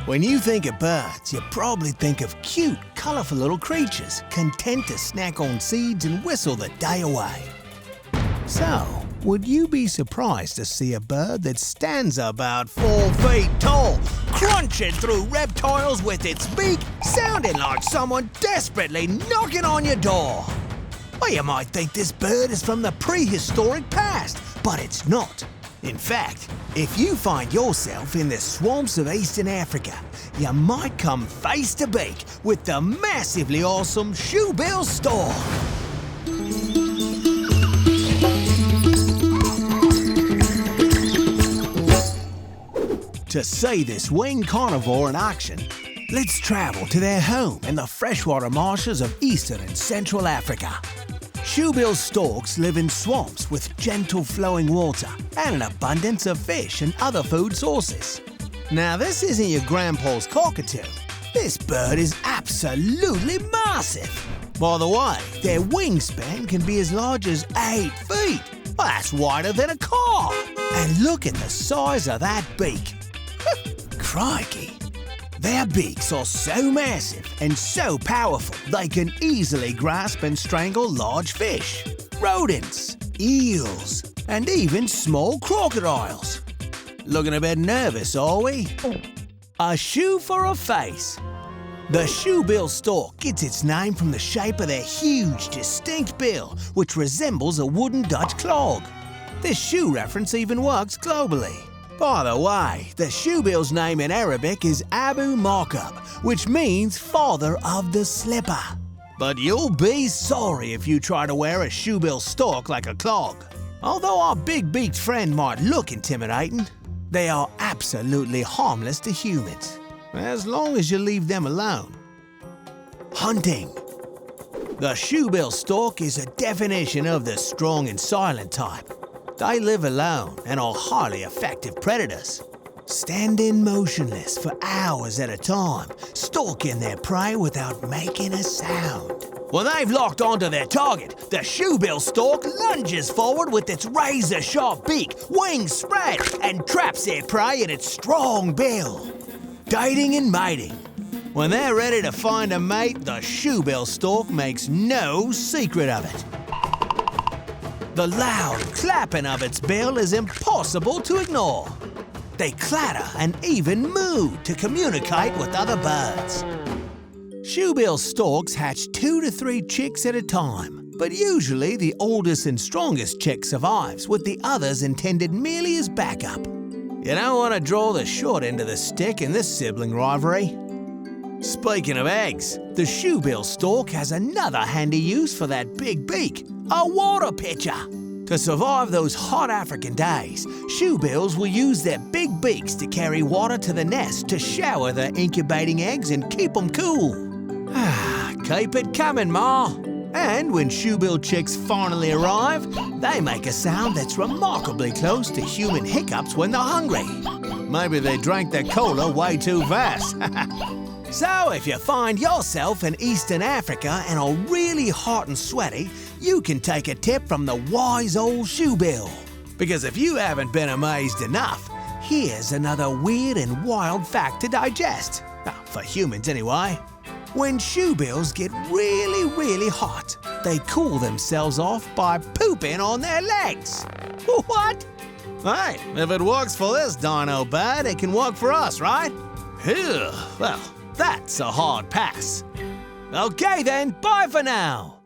When you think of birds, you probably think of cute, colourful little creatures content to snack on seeds and whistle the day away. So, would you be surprised to see a bird that stands about 4 feet tall, crunching through reptiles with its beak, sounding like someone desperately knocking on your door? Well, you might think this bird is from the prehistoric past, but it's not. In fact, if you find yourself in the swamps of Eastern Africa, you might come face to beak with the massively awesome shoebill stork. To see this winged carnivore in action, let's travel to their home in the freshwater marshes of Eastern and Central Africa. Shoebill storks live in swamps with gentle flowing water and an abundance of fish and other food sources. Now, this isn't your grandpa's cockatoo. This bird is absolutely massive. By the way, their wingspan can be as large as 8 feet. Well, that's wider than a car. And look at the size of that beak. Crikey. Their beaks are so massive and so powerful they can easily grasp and strangle large fish, rodents, eels, and even small crocodiles. Looking a bit nervous, are we? A shoe for a face. The shoebill stork gets its name from the shape of their huge, distinct bill, which resembles a wooden Dutch clog. This shoe reference even works globally. By the way, the shoebill's name in Arabic is Abu Markab, which means father of the slipper. But you'll be sorry if you try to wear a shoebill stork like a clog. Although our big-beaked friend might look intimidating, they are absolutely harmless to humans, as long as you leave them alone. Hunting. The shoebill stork is a definition of the strong and silent type. They live alone and are highly effective predators, standing motionless for hours at a time, stalking their prey without making a sound. When they've locked onto their target, the shoebill stork lunges forward with its razor-sharp beak, wings spread, and traps their prey in its strong bill. Dating and mating. When they're ready to find a mate, the shoebill stork makes no secret of it. The loud clapping of its bill is impossible to ignore. They clatter and even moo to communicate with other birds. Shoebill storks hatch 2 to 3 chicks at a time, but usually the oldest and strongest chick survives, with the others intended merely as backup. You don't want to draw the short end of the stick in this sibling rivalry. Speaking of eggs, the shoebill stork has another handy use for that big beak. A water pitcher. To survive those hot African days, shoebills will use their big beaks to carry water to the nest to shower their incubating eggs and keep them cool. Keep it coming, Ma. And when shoebill chicks finally arrive, they make a sound that's remarkably close to human hiccups when they're hungry. Maybe they drank their cola way too fast. So if you find yourself in Eastern Africa and are really hot and sweaty, you can take a tip from the wise old shoebill. Because if you haven't been amazed enough, here's another weird and wild fact to digest. For humans anyway. When shoebills get really hot, they cool themselves off by pooping on their legs. What? Hey, if it works for this dino bird, it can work for us, right? Well, that's a hard pass. Okay then, bye for now.